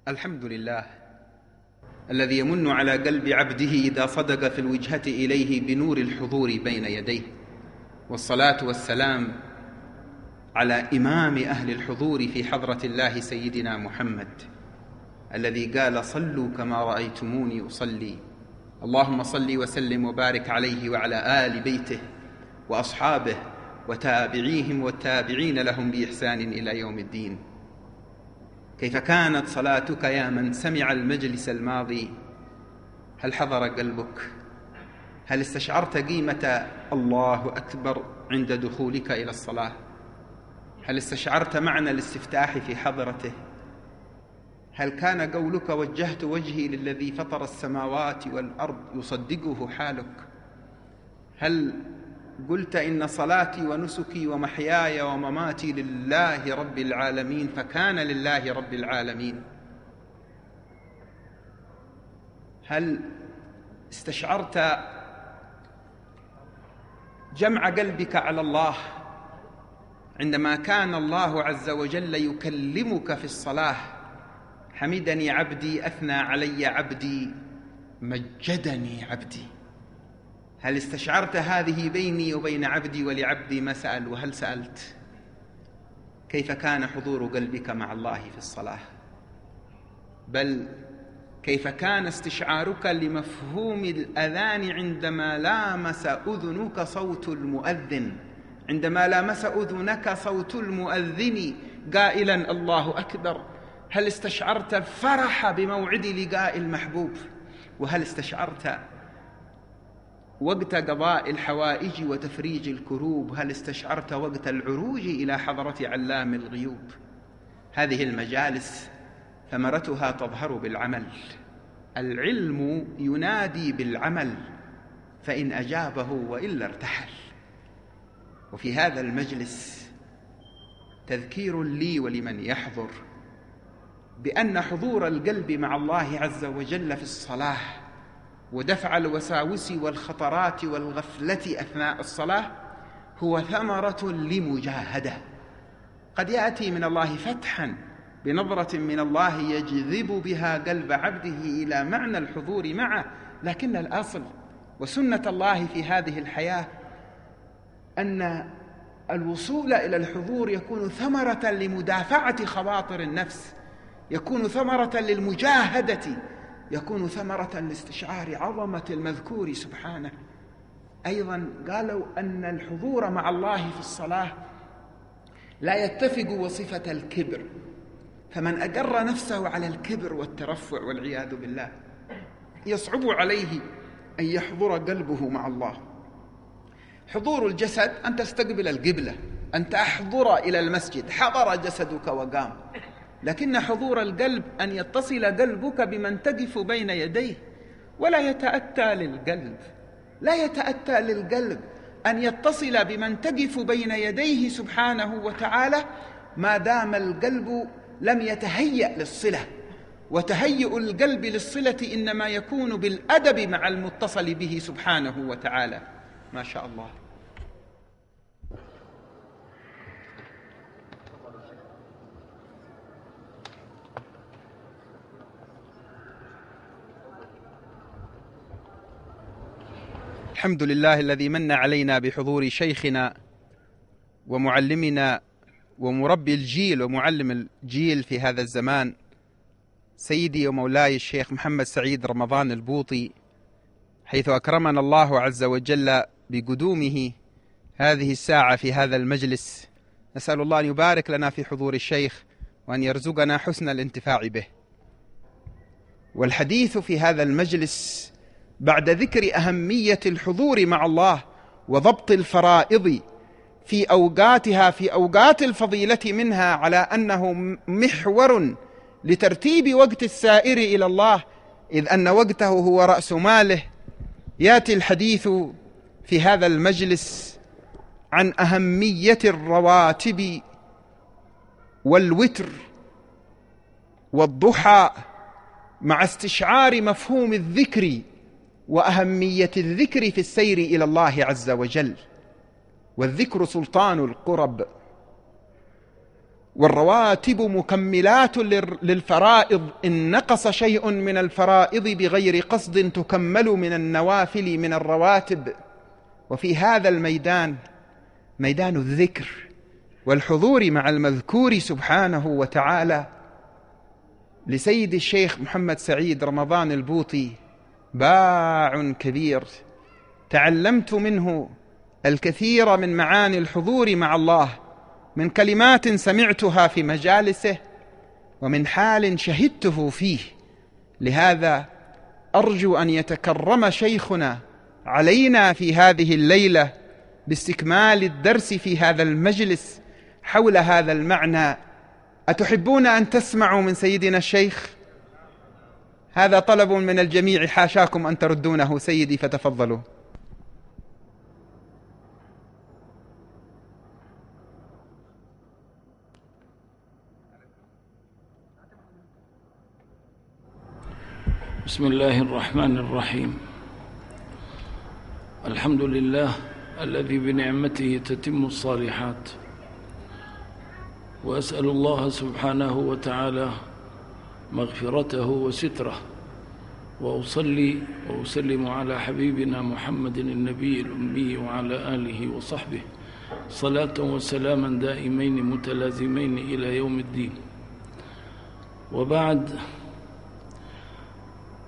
الحمد لله الذي يمن على قلب عبده إذا صدق في الوجهة إليه بنور الحضور بين يديه، والصلاة والسلام على إمام أهل الحضور في حضرة الله سيدنا محمد الذي قال: صلوا كما رأيتموني أصلي. اللهم صل وسلم وبارك عليه وعلى آل بيته وأصحابه وتابعيهم والتابعين لهم بإحسان إلى يوم الدين. كيف كانت صلاتك يا من سمع المجلس الماضي؟ هل حضر قلبك؟ هل استشعرت قيمة الله أكبر عند دخولك إلى الصلاة؟ هل استشعرت معنى الاستفتاح في حضرته؟ هل كان قولك وجهت وجهي للذي فطر السماوات والأرض يصدقه حالك؟ هل قلت إن صلاتي ونسكي ومحياي ومماتي لله رب العالمين فكان لله رب العالمين؟ هل استشعرت جمع قلبك على الله عندما كان الله عز وجل يكلمك في الصلاة؟ حمدني عبدي، أثنى علي عبدي، مجدني عبدي. هل استشعرت هذه بيني وبين عبدي ولعبدي ما سأل؟ وهل سألت؟ كيف كان حضور قلبك مع الله في الصلاة؟ بل كيف كان استشعارك لمفهوم الأذان عندما لامس أذنك صوت المؤذن، عندما لامس أذنك صوت المؤذن قائلا الله أكبر؟ هل استشعرت الفرح بموعد لقاء المحبوب؟ وهل استشعرت وقت قضاء الحوائج وتفريج الكروب؟ هل استشعرت وقت العروج إلى حضرة علام الغيوب؟ هذه المجالس ثمرتها تظهر بالعمل. العلم ينادي بالعمل، فإن أجابه وإلا ارتحل. وفي هذا المجلس تذكير لي ولمن يحضر بأن حضور القلب مع الله عز وجل في الصلاة ودفع الوساوس والخطرات والغفلة أثناء الصلاة هو ثمرة لمجاهدة. قد يأتي من الله فتحا بنظرة من الله يجذب بها قلب عبده إلى معنى الحضور معه، لكن الأصل وسنة الله في هذه الحياة أن الوصول إلى الحضور يكون ثمرة لمدافعة خواطر النفس، يكون ثمرة للمجاهدة، يكون ثمرة لاستشعار عظمة المذكور سبحانه. أيضا قالوا أن الحضور مع الله في الصلاة لا يتفق وصفة الكبر، فمن أجر نفسه على الكبر والترفع والعياذ بالله يصعب عليه أن يحضر قلبه مع الله. حضور الجسد أن تستقبل القبلة، أن تحضر إلى المسجد، حضر جسدك وقام. لكن حضور القلب أن يتصل قلبك بمن تقف بين يديه، ولا يتأتى للقلب أن يتصل بمن تقف بين يديه سبحانه وتعالى ما دام القلب لم يتهيأ للصلة. وتهيؤ القلب للصلة إنما يكون بالأدب مع المتصل به سبحانه وتعالى. ما شاء الله. الحمد لله الذي من علينا بحضور شيخنا ومعلمنا ومربي الجيل ومعلم الجيل في هذا الزمان، سيدي ومولاي الشيخ محمد سعيد رمضان البوطي، حيث أكرمنا الله عز وجل بقدومه هذه الساعة في هذا المجلس. نسأل الله أن يبارك لنا في حضور الشيخ وأن يرزقنا حسن الانتفاع به. والحديث في هذا المجلس بعد ذكر أهمية الحضور مع الله وضبط الفرائض في أوقاتها، في أوقات الفضيلة منها، على أنه محور لترتيب وقت السائر إلى الله، إذ أن وقته هو رأس ماله. يأتي الحديث في هذا المجلس عن أهمية الرواتب والوتر والضحى، مع استشعار مفهوم الذكر وأهمية الذكر في السير إلى الله عز وجل. والذكر سلطان القرب، والرواتب مكملات للفرائض، إن نقص شيء من الفرائض بغير قصد تكمل من النوافل من الرواتب. وفي هذا الميدان، ميدان الذكر والحضور مع المذكور سبحانه وتعالى، لسيد الشيخ محمد سعيد رمضان البوطي باع كبير، تعلمت منه الكثير من معاني الحضور مع الله، من كلمات سمعتها في مجالسه ومن حال شهدته فيه. لهذا أرجو أن يتكرم شيخنا علينا في هذه الليلة باستكمال الدرس في هذا المجلس حول هذا المعنى. أتحبون أن تسمعوا من سيدنا الشيخ؟ هذا طلب من الجميع، حاشاكم أن تردونه سيدي، فتفضلوا. بسم الله الرحمن الرحيم. الحمد لله الذي بنعمته تتم الصالحات، وأسأل الله سبحانه وتعالى مغفرته وستره، وأصلي وأسلم على حبيبنا محمد النبي الأمي وعلى آله وصحبه صلاة وسلاما دائمين متلازمين إلى يوم الدين. وبعد،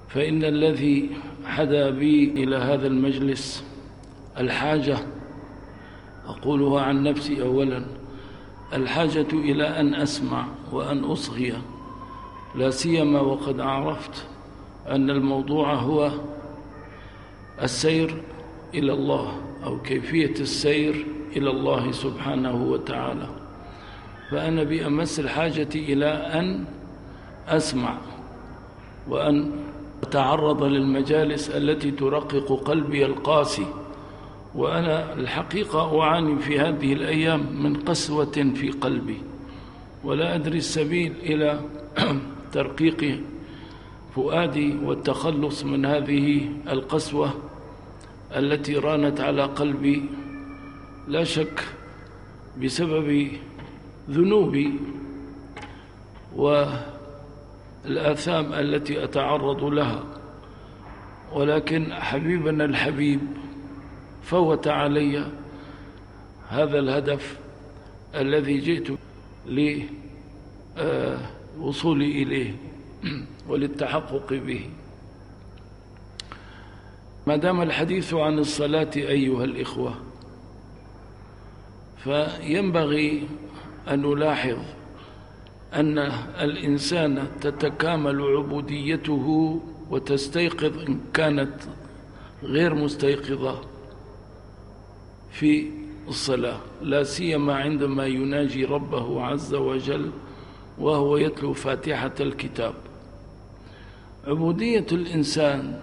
فإن الذي حدا بي إلى هذا المجلس الحاجة، أقولها عن نفسي أولا، الحاجة إلى أن أسمع وأن أصغي، لا سيما وقد عرفت أن الموضوع هو السير إلى الله، أو كيفية السير إلى الله سبحانه وتعالى. فأنا بأمس الحاجة إلى أن أسمع وأن أتعرض للمجالس التي ترقق قلبي القاسي. وأنا الحقيقة أعاني في هذه الأيام من قسوة في قلبي، ولا أدري السبيل إلى ترقيق فؤادي والتخلص من هذه القسوة التي رانت على قلبي، لا شك بسبب ذنوبي والآثام التي أتعرض لها. ولكن حبيبنا الحبيب فوت علي هذا الهدف الذي جئت لوصولي إليه وللتحقق به. ما دام الحديث عن الصلاة أيها الإخوة، فينبغي أن نلاحظ أن الإنسان تتكامل عبوديته وتستيقظ إن كانت غير مستيقظة في الصلاة، لا سيما عندما يناجي ربه عز وجل وهو يتلو فاتحة الكتاب. عبودية الإنسان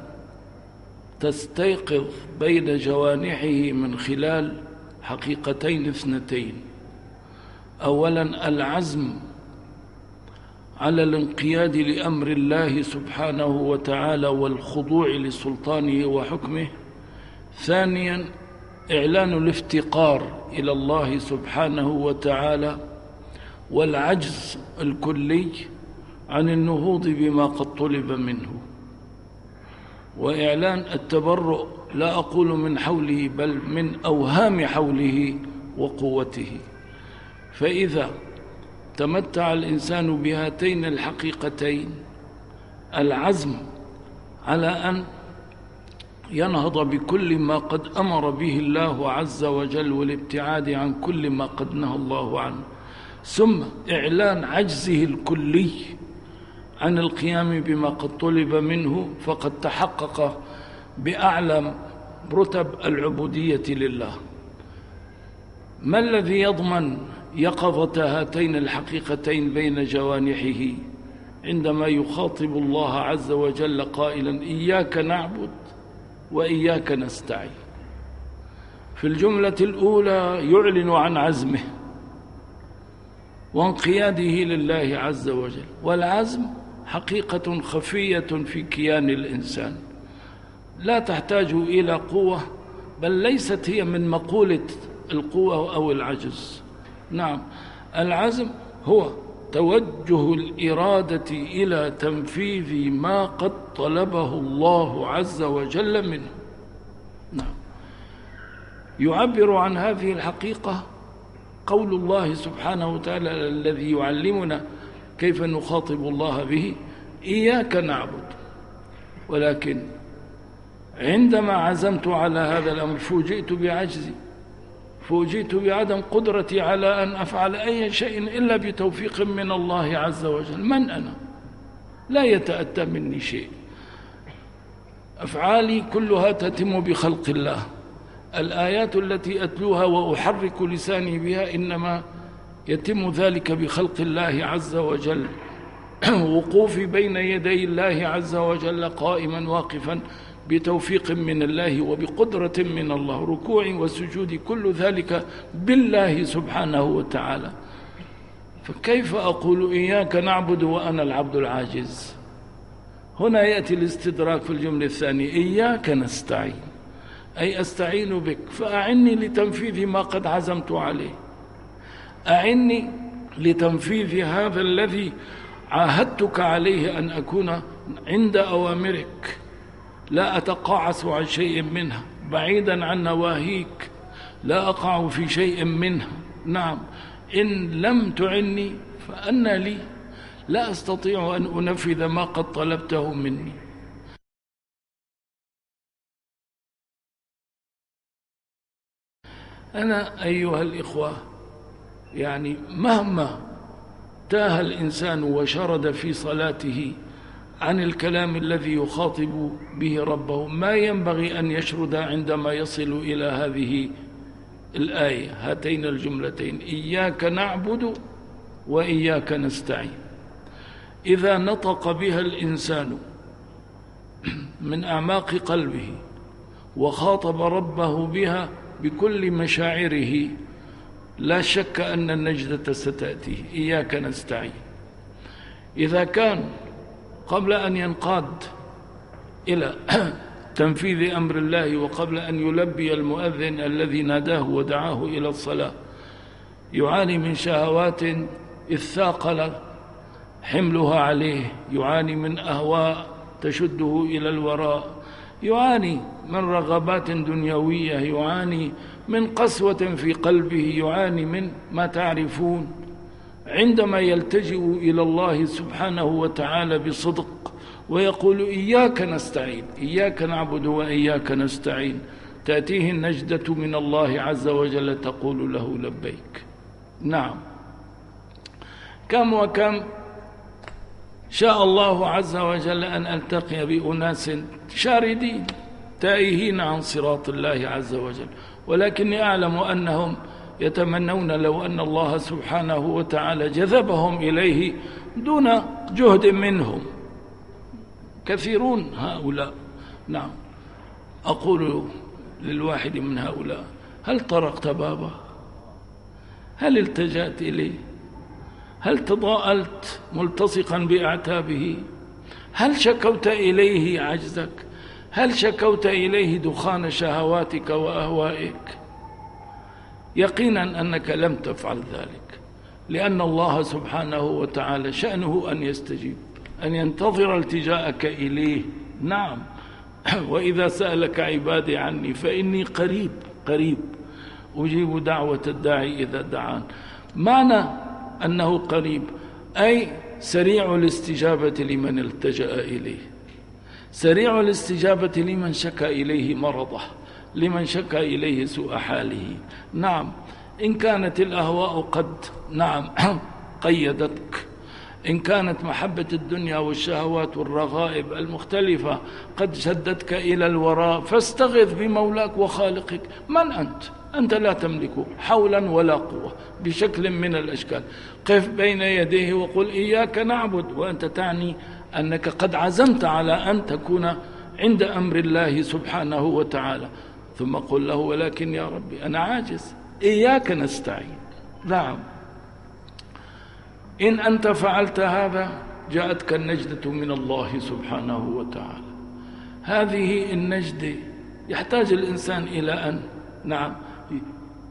تستيقظ بين جوانحه من خلال حقيقتين اثنتين: أولا العزم على الانقياد لأمر الله سبحانه وتعالى والخضوع لسلطانه وحكمه. ثانيا إعلان الافتقار إلى الله سبحانه وتعالى والعجز الكلي عن النهوض بما قد طلب منه، وإعلان التبرؤ لا أقول من حوله بل من أوهام حوله وقوته. فإذا تمتع الإنسان بهاتين الحقيقتين، العزم على أن ينهض بكل ما قد أمر به الله عز وجل والابتعاد عن كل ما قد نهى الله عنه، ثم إعلان عجزه الكلي عن القيام بما قد طلب منه، فقد تحقق بأعلى رتب العبودية لله. ما الذي يضمن يقظة هاتين الحقيقتين بين جوانحه عندما يخاطب الله عز وجل قائلا: إياك نعبد وإياك نستعين؟ في الجملة الأولى يعلن عن عزمه وانقياده لله عز وجل، والعزم حقيقة خفية في كيان الإنسان لا تحتاج إلى قوة، بل ليست هي من مقولة القوة أو العجز. نعم، العزم هو توجه الإرادة إلى تنفيذ ما قد طلبه الله عز وجل منه. نعم. يعبر عن هذه الحقيقة قول الله سبحانه وتعالى الذي يعلمنا كيف نخاطب الله به: إياك نعبد. ولكن عندما عزمت على هذا الأمر فوجئت بعجزي، فوجئت بعدم قدرتي على أن أفعل أي شيء إلا بتوفيق من الله عز وجل. من أنا؟ لا يتأتى مني شيء، أفعالي كلها تتم بخلق الله. الآيات التي أتلوها وأحرك لساني بها إنما يتم ذلك بخلق الله عز وجل. وقوفي بين يدي الله عز وجل قائما واقفا بتوفيق من الله وبقدرة من الله، ركوعي وسجودي كل ذلك بالله سبحانه وتعالى. فكيف أقول إياك نعبد وأنا العبد العاجز؟ هنا يأتي الاستدراك في الجملة الثانية: إياك نستعين، أي أستعين بك، فأعني لتنفيذ ما قد عزمت عليه، أعني لتنفيذ هذا الذي عاهدتك عليه أن أكون عند أوامرك، لا أتقاعس عن شيء منها، بعيدا عن نواهيك، لا أقع في شيء منها. نعم، إن لم تعني فأنا لي، لا أستطيع أن أنفذ ما قد طلبته مني. أنا أيها الإخوة، يعني مهما تاه الإنسان وشرد في صلاته عن الكلام الذي يخاطب به ربه، ما ينبغي أن يشرد عندما يصل إلى هذه الآية، هاتين الجملتين: إياك نعبد وإياك نستعين. إذا نطق بها الإنسان من أعماق قلبه وخاطب ربه بها بكل مشاعره، لا شك أن النجدة ستأتيه. إياك نستعين. إذا كان قبل أن ينقاد إلى تنفيذ أمر الله وقبل أن يلبي المؤذن الذي ناداه ودعاه إلى الصلاة يعاني من شهوات إذ ثاقل حملها عليه، يعاني من أهواء تشده إلى الوراء، يعاني من رغبات دنيوية، يعاني من قسوة في قلبه، يعاني من ما تعرفون. عندما يلتجئ إلى الله سبحانه وتعالى بصدق ويقول إياك نستعين، إياك نعبد وإياك نستعين، تأتيه النجدة من الله عز وجل تقول له لبيك. نعم، كم وكم شاء الله عز وجل أن ألتقي بأناس شاردين تائهين عن صراط الله عز وجل، ولكني أعلم أنهم يتمنون لو أن الله سبحانه وتعالى جذبهم إليه دون جهد منهم، كثيرون هؤلاء. نعم، أقول للواحد من هؤلاء: هل طرقت بابه؟ هل التجأت إليه؟ هل تضاءلت ملتصقا بأعتابه؟ هل شكوت إليه عجزك؟ هل شكوت إليه دخان شهواتك وأهوائك؟ يقينا أنك لم تفعل ذلك، لأن الله سبحانه وتعالى شأنه أن يستجيب، أن ينتظر التجاءك إليه. نعم، وإذا سألك عبادي عني فإني قريب قريب أجيب دعوة الداعي إذا دعان. معنى أنه قريب أي سريع الاستجابة لمن التجأ إليه، سريع الاستجابة لمن شكى إليه مرضه، لمن شكى إليه سوء حاله. نعم، إن كانت الأهواء قد قيدتك، إن كانت محبة الدنيا والشهوات والرغائب المختلفة قد شدتك إلى الوراء، فاستغث بمولاك وخالقك. من أنت؟ أنت لا تملك حولا ولا قوة بشكل من الأشكال. قف بين يديه وقل إياك نعبد، وأنت تعني أنك قد عزمت على أن تكون عند أمر الله سبحانه وتعالى، ثم قل له ولكن يا ربي أنا عاجز، إياك نستعين. نعم، إن أنت فعلت هذا جاءتك النجدة من الله سبحانه وتعالى. هذه النجدة يحتاج الإنسان إلى أن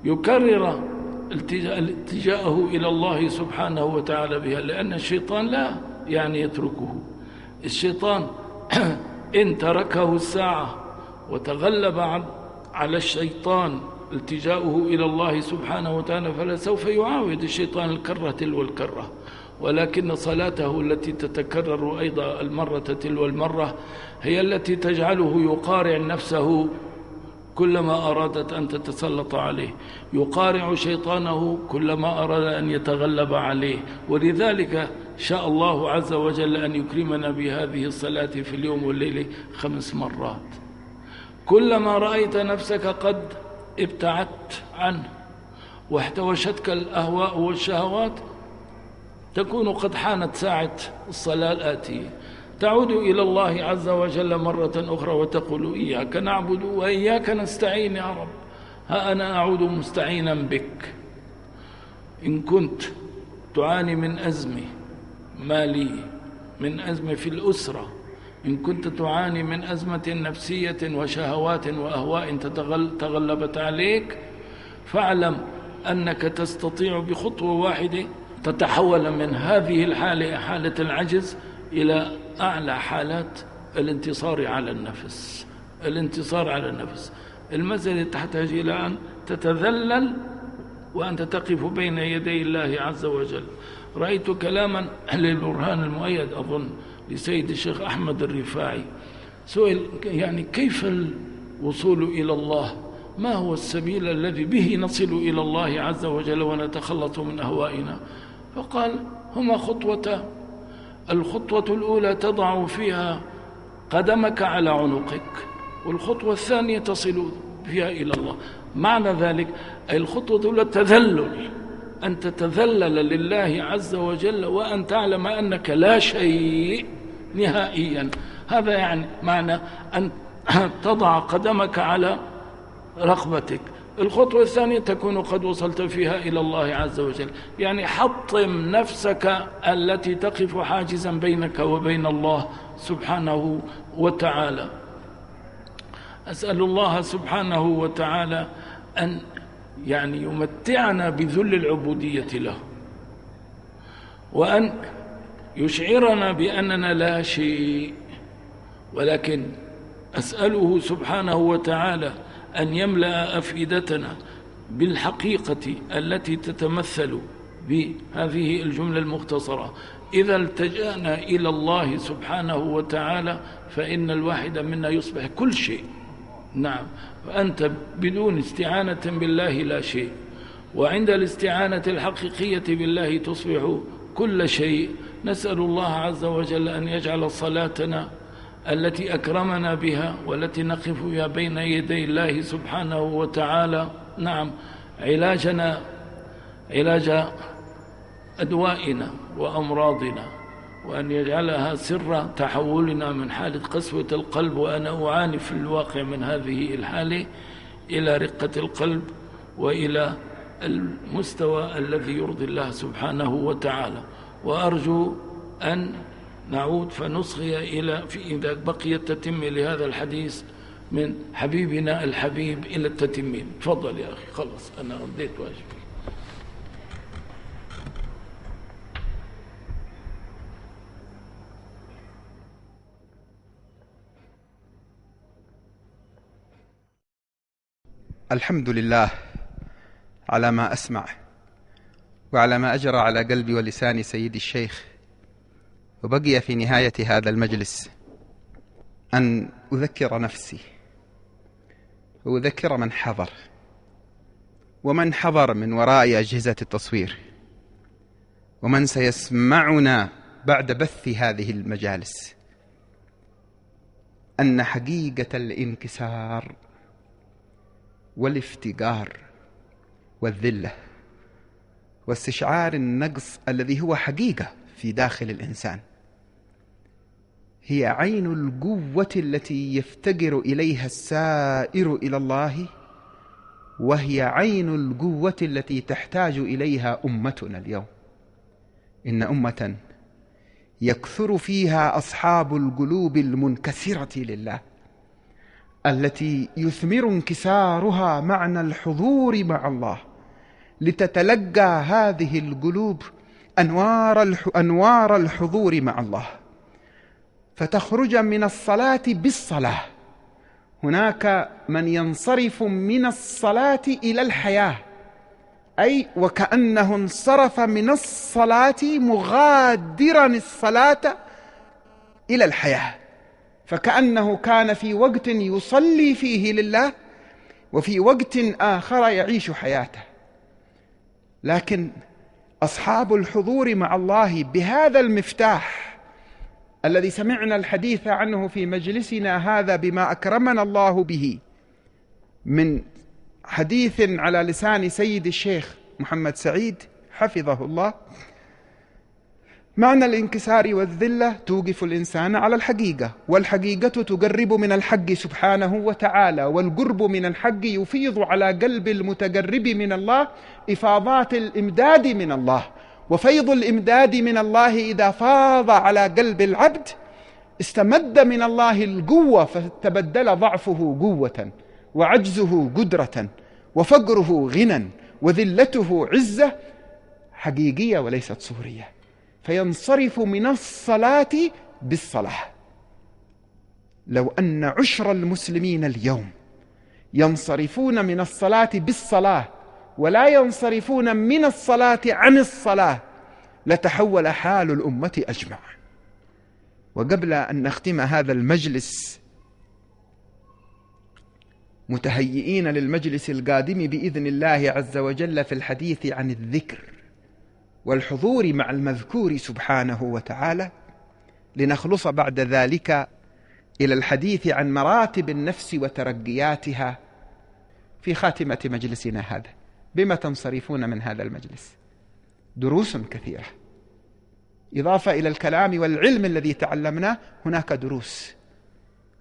يكرر التجاءه إلى الله سبحانه وتعالى بها، لأن الشيطان لا يعني يتركه. الشيطان إن تركه الساعة وتغلب على الشيطان التجاؤه إلى الله سبحانه وتعالى فلا سوف يعاود الشيطان الكرة تلو الكرة، ولكن صلاته التي تتكرر أيضا المرة تلو المرة هي التي تجعله يقارع نفسه كلما أرادت أن تتسلط عليه، يقارع شيطانه كلما أراد أن يتغلب عليه. ولذلك شاء الله عز وجل أن يكرمنا بهذه الصلاة في اليوم والليل 5 مرات. كلما رأيت نفسك قد ابتعدت عنه واحتوشتك الأهواء والشهوات تكون قد حانت ساعة الصلاة الآتية، تعود إلى الله عز وجل مرة أخرى وتقول إياك نعبد وإياك نستعين يا رب، ها أنا أعود مستعينا بك. إن كنت تعاني من أزمة مالية، من أزمة في الأسرة، إن كنت تعاني من أزمة نفسية وشهوات وأهواء تغلبت عليك، فاعلم أنك تستطيع بخطوة واحدة تتحول من هذه الحالة، حالة العجز، إلى أعلى حالات الانتصار على النفس. الانتصار على النفس، المسألة تحتاج إلى أن تتذلل وأنت تقف بين يدي الله عز وجل. رأيت كلاما للبرهان المؤيد أظن لسيد الشيخ أحمد الرفاعي، سئل يعني كيف الوصول إلى الله، ما هو السبيل الذي به نصل إلى الله عز وجل ونتخلص من أهوائنا؟ فقال هما خطوتان، الخطوة الأولى تضع فيها قدمك على عنقك، والخطوة الثانية تصل فيها إلى الله. معنى ذلك أي الخطوة الأولى التذلل، أن تتذلل لله عز وجل وأن تعلم أنك لا شيء نهائيا. هذا يعني معنى أن تضع قدمك على رقبتك. الخطوة الثانية تكون قد وصلت فيها إلى الله عز وجل، يعني حطم نفسك التي تقف حاجزا بينك وبين الله سبحانه وتعالى. أسأل الله سبحانه وتعالى أن يعني يمتعنا بذل العبودية له، وأن يشعرنا بأننا لا شيء، ولكن أسأله سبحانه وتعالى أن يملأ أفئدتنا بالحقيقة التي تتمثل بهذه الجملة المختصرة: إذا التجأنا إلى الله سبحانه وتعالى فإن الواحد منا يصبح كل شيء. نعم، فأنت بدون استعانة بالله لا شيء، وعند الاستعانة الحقيقية بالله تصبح كل شيء. نسأل الله عز وجل أن يجعل صلاتنا التي أكرمنا بها والتي نقف بها بين يدي الله سبحانه وتعالى، نعم، علاجنا، علاج أدوائنا وأمراضنا، وأن يجعلها سر تحولنا من حالة قسوة القلب، وأنا أعاني في الواقع من هذه الحالة، إلى رقة القلب وإلى المستوى الذي يرضي الله سبحانه وتعالى. وأرجو أن نعود فنصغي إلى إذا بقي التتمة لهذا الحديث من حبيبنا الحبيب إلى التتمين. تفضل يا أخي، خلص أنا رديت واجبي. الحمد لله على ما أسمع وعلى ما أجرى على قلبي ولسان سيدي الشيخ. وبقي في نهاية هذا المجلس أن أذكر نفسي وأذكر من حضر ومن حضر من وراء أجهزة التصوير ومن سيسمعنا بعد بث هذه المجالس أن حقيقة الانكسار والافتقار والذلة واستشعار النقص الذي هو حقيقة في داخل الإنسان هي عين القوة التي يفتقر إليها السائر إلى الله، وهي عين القوة التي تحتاج إليها أمتنا اليوم. إن أمة يكثر فيها أصحاب القلوب المنكسرة لله، التي يثمر انكسارها معنى الحضور مع الله، لتتلقى هذه القلوب أنوار الحضور مع الله، فتخرج من الصلاة بالصلاة. هناك من ينصرف من الصلاة إلى الحياة، أي وكأنه انصرف من الصلاة مغادرا الصلاة إلى الحياة، فكأنه كان في وقت يصلي فيه لله وفي وقت آخر يعيش حياته. لكن أصحاب الحضور مع الله بهذا المفتاح الذي سمعنا الحديث عنه في مجلسنا هذا بما أكرمنا الله به من حديث على لسان سيد الشيخ محمد سعيد حفظه الله: معنى الانكسار والذلة توقف الإنسان على الحقيقة، والحقيقة تقرب من الحق سبحانه وتعالى، والقرب من الحق يفيض على قلب المتقرب من الله إفاضات الإمداد من الله، وفيض الإمداد من الله إذا فاض على قلب العبد استمد من الله القوة، فتبدل ضعفه قوة، وعجزه قدرة، وفقره غنى، وذلته عزة حقيقية وليست صورية، فينصرف من الصلاة بالصلاة. لو أن عشر المسلمين اليوم ينصرفون من الصلاة بالصلاة ولا ينصرفون من الصلاة عن الصلاة لتحول حال الأمة أجمع. وقبل أن نختم هذا المجلس متهيئين للمجلس القادم بإذن الله عز وجل في الحديث عن الذكر والحضور مع المذكور سبحانه وتعالى، لنخلص بعد ذلك إلى الحديث عن مراتب النفس وترقياتها في خاتمة مجلسنا هذا. بما تنصرفون من هذا المجلس؟ دروس كثيرة، إضافة إلى الكلام والعلم الذي تعلمناه هناك دروس.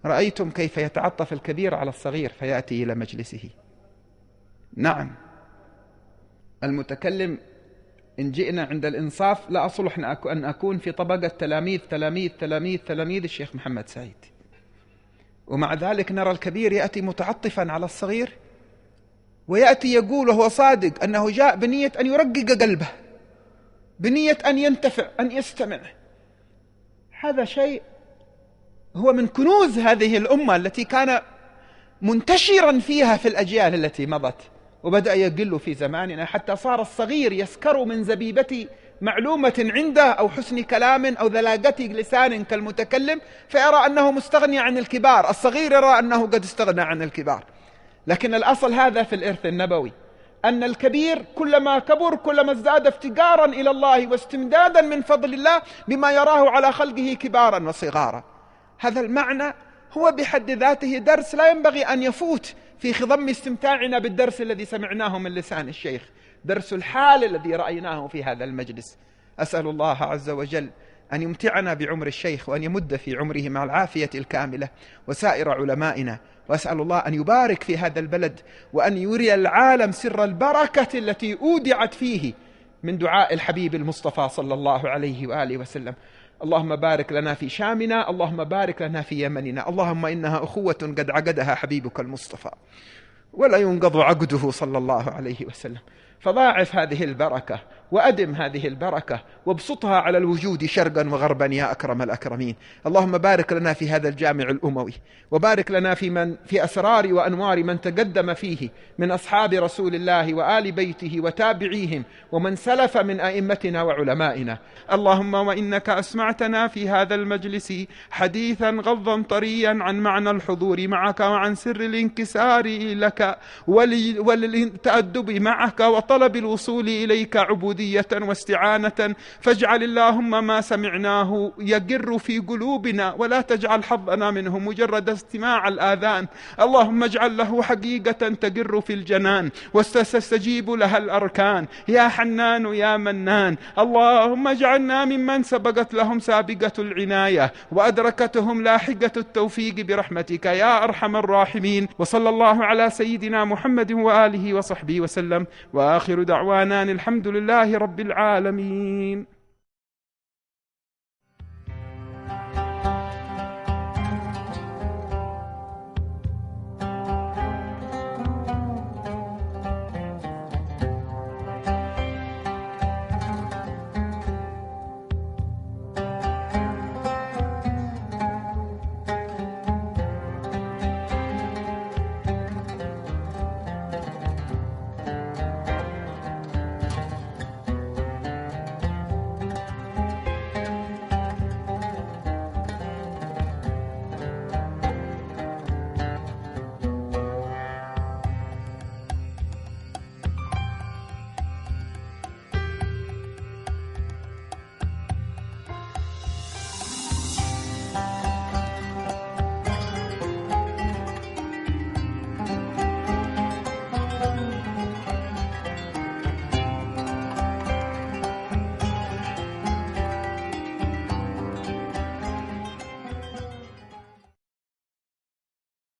رأيتم كيف يتعطف الكبير على الصغير فيأتي إلى مجلسه. نعم، المتكلم إن جئنا عند الإنصاف لا أصلح أن أكون في طبقة تلاميذ الشيخ محمد سعيد، ومع ذلك نرى الكبير يأتي متعطفا على الصغير، ويأتي يقول وهو صادق أنه جاء بنية أن يرقق قلبه، بنية أن ينتفع، أن يستمع. هذا شيء هو من كنوز هذه الأمة التي كان منتشرا فيها في الأجيال التي مضت، وبدأ يقل في زماننا حتى صار الصغير يسكر من زبيبة معلومة عنده أو حسن كلام أو ذلاقة لسان كالمتكلم، فيرى أنه مستغني عن الكبار. الصغير يرى أنه قد استغنى عن الكبار، لكن الأصل هذا في الإرث النبوي، أن الكبير كلما كبر كلما ازداد افتقارا إلى الله واستمدادا من فضل الله بما يراه على خلقه كبارا وصغارا. هذا المعنى هو بحد ذاته درس لا ينبغي أن يفوت في خضم استمتاعنا بالدرس الذي سمعناه من لسان الشيخ، درس الحال الذي رأيناه في هذا المجلس. أسأل الله عز وجل أن يمتعنا بعمر الشيخ، وأن يمد في عمره مع العافية الكاملة وسائر علمائنا، وأسأل الله أن يبارك في هذا البلد، وأن يري العالم سر البركة التي أودعت فيه من دعاء الحبيب المصطفى صلى الله عليه وآله وسلم. اللهم بارك لنا في شامنا، اللهم بارك لنا في يمننا، اللهم إنها أخوة قد عقدها حبيبك المصطفى ولا ينقض عقده صلى الله عليه وسلم. فضاعف هذه البركة وأدم هذه البركة وابسطها على الوجود شرقا وغربا يا أكرم الأكرمين. اللهم بارك لنا في هذا الجامع الأموي، وبارك لنا في أسرار وأنوار من تقدم فيه من أصحاب رسول الله وآل بيته وتابعيهم ومن سلف من أئمتنا وعلمائنا. اللهم وإنك أسمعتنا في هذا المجلس حديثا غضا طريا عن معنى الحضور معك، وعن سر الانكسار لك وللتأدب معك وطلب الوصول إليك عبودية واستعانة. فاجعل اللهم ما سمعناه يقر في قلوبنا، ولا تجعل حظنا منه مجرد استماع الآذان. اللهم اجعل له حقيقة تقر في الجنان وستستجيب لها الأركان يا حنان يا منان. اللهم اجعلنا ممن سبقت لهم سابقة العناية وأدركتهم لاحقة التوفيق برحمتك يا أرحم الراحمين. وصلى الله على سيدنا محمد وآله وصحبه وسلم، وآخر دعوانا الحمد لله رب العالمين.